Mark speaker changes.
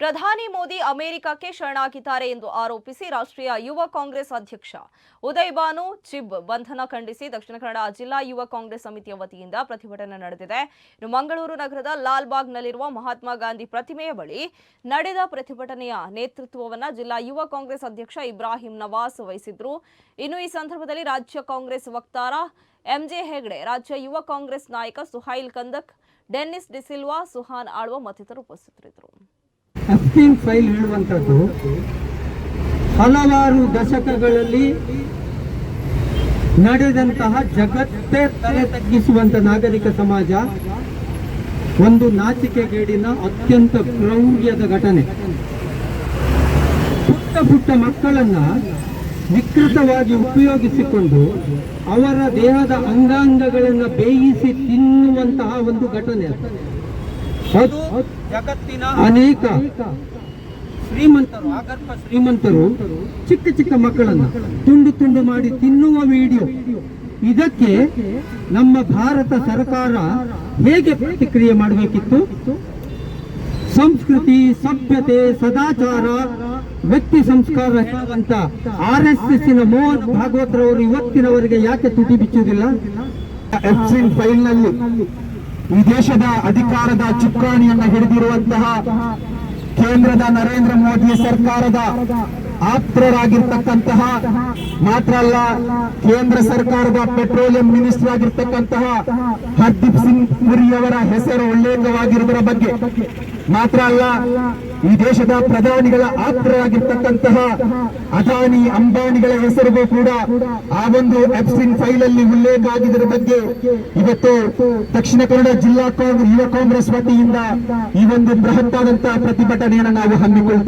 Speaker 1: ಪ್ರಧಾನಿ ಮೋದಿ ಅಮೆರಿಕಕ್ಕೆ ಶರಣಾಗಿದ್ದಾರೆ ಎಂದು ಆರೋಪಿಸಿ ರಾಷ್ಟ್ರೀಯ ಯುವ ಕಾಂಗ್ರೆಸ್ ಅಧ್ಯಕ್ಷ ಉದಯ್ ಭಾನು ಚಿಬ್ ಬಂಧನ ಖಂಡಿಸಿ ದಕ್ಷಿಣ ಕನ್ನಡ ಜಿಲ್ಲಾ ಯುವ ಕಾಂಗ್ರೆಸ್ ಸಮಿತಿಯ ವತಿಯಿಂದ ಪ್ರತಿಭಟನೆ ನಡೆದಿದೆ. ಇನ್ನು ಮಂಗಳೂರು ನಗರದ ಲಾಲ್ಬಾಗ್ನಲ್ಲಿರುವ ಮಹಾತ್ಮ ಗಾಂಧಿ ಪ್ರತಿಮೆಯ ಬಳಿ ನಡೆದ ಪ್ರತಿಭಟನೆಯ ನೇತೃತ್ವವನ್ನು ಜಿಲ್ಲಾ ಯುವ ಕಾಂಗ್ರೆಸ್ ಅಧ್ಯಕ್ಷ ಇಬ್ರಾಹಿಂ ನವಾಜ್ ವಹಿಸಿದ್ರು. ಇನ್ನು ಈ ಸಂದರ್ಭದಲ್ಲಿ ರಾಜ್ಯ ಕಾಂಗ್ರೆಸ್ ವಕ್ತಾರ ಎಂಜೆ ಹೆಗ್ಡೆ, ರಾಜ್ಯ ಯುವ ಕಾಂಗ್ರೆಸ್ ನಾಯಕ ಸುಹೈಲ್ ಕಂದಕ್, ಡೆನ್ನಿಸ್ ಡಿಸಿಲ್ವಾ, ಸುಹಾನ್ ಆಳ್ವ ಮತ್ತಿತರರು ಉಪಸ್ಥಿತರಿದ್ದರು.
Speaker 2: ಎಫ್ಟಿನ್ ಫೈಲ್ ಹೇಳುವಂಥದ್ದು ಹಲವಾರು ದಶಕಗಳಲ್ಲಿ ನಡೆದಂತಹ ಜಗತ್ತೇ ತಲೆ ತಗ್ಗಿಸುವಂತ ನಾಗರಿಕ ಸಮಾಜ ಒಂದು ನಾಚಿಕೆಗೇಡಿನ ಅತ್ಯಂತ ಕ್ರೌರ್ಯದ ಘಟನೆ. ಪುಟ್ಟ ಮಕ್ಕಳನ್ನ ವಿಕೃತವಾಗಿ ಉಪಯೋಗಿಸಿಕೊಂಡು ಅವರ ದೇಹದ ಅಂಗಾಂಗಗಳನ್ನು ಬೇಯಿಸಿ ತಿನ್ನುವಂತಹ ಒಂದು ಘಟನೆ. ಅದು ಜಗತ್ತಿನ ಅನೇಕ ಶ್ರೀಮಂತರು, ಆಗರ್ಭ ಶ್ರೀಮಂತರು ಚಿಕ್ಕ ಮಕ್ಕಳನ್ನ ತುಂಡು ಮಾಡಿ ತಿನ್ನುವ ವಿಡಿಯೋ. ಇದಕ್ಕೆ ನಮ್ಮ ಭಾರತ ಸರ್ಕಾರ ಹೇಗೆ ಪ್ರತಿಕ್ರಿಯೆ ಮಾಡಬೇಕಿತ್ತು? ಸಂಸ್ಕೃತಿ, ಸಭ್ಯತೆ, ಸದಾಚಾರ, ವ್ಯಕ್ತಿ ಸಂಸ್ಕಾರ ಅಂತ RSS ಮೋಹನ್ ಭಾಗವತರವರು ಇವತ್ತಿನವರೆಗೆ ಯಾಕೆ ತುಟಿ ಬಿಚ್ಚುವುದಿಲ್ಲ?
Speaker 3: ಎಫ್ಸಿನ್ ಫೈಲ್ ನಲ್ಲಿ ಈ ದೇಶದ ಅಧಿಕಾರದ ಚುಕ್ಕಾಣಿಯನ್ನು ಹಿಡಿದಿರುವಂತಹ ಕೇಂದ್ರದ ನರೇಂದ್ರ ಮೋದಿ ಸರ್ಕಾರದ ಆಪ್ತರಾಗಿರ್ತಕ್ಕಂತಹ, ಮಾತ್ರ ಅಲ್ಲ ಕೇಂದ್ರ ಸರ್ಕಾರದ ಪೆಟ್ರೋಲಿಯಂ ಮಿನಿಸ್ಟರ್ ಆಗಿರ್ತಕ್ಕಂತಹ ಹರ್ದೀಪ್ ಸಿಂಗ್ ಪುರಿ ಅವರ ಹೆಸರು ಉಲ್ಲೇಖವಾಗಿರುವುದರ ಬಗ್ಗೆ ಮಾತ್ರ ಅಲ್ಲ, ಈ ದೇಶದ ಪ್ರಧಾನಿಗಳ ಆಪ್ತರಾಗಿರ್ತಕ್ಕಂತಹ ಅದಾನಿ ಅಂಬಾನಿಗಳ ಹೆಸರಿಗೂ ಕೂಡ ಆ ಒಂದು ಎಫ್ಸಿನ್ ಫೈಲ್ ಅಲ್ಲಿ ಉಲ್ಲೇಖ ಆಗಿದ್ದರ ಬಗ್ಗೆ ಇವತ್ತು ದಕ್ಷಿಣ ಕನ್ನಡ ಜಿಲ್ಲಾ ಯುವ ಕಾಂಗ್ರೆಸ್ ವತಿಯಿಂದ ಈ ಒಂದು ಬೃಹತ್ತಾದಂತಹ ಪ್ರತಿಭಟನೆಯನ್ನು ನಾವು ಹಮ್ಮಿಕೊಳ್ತಾ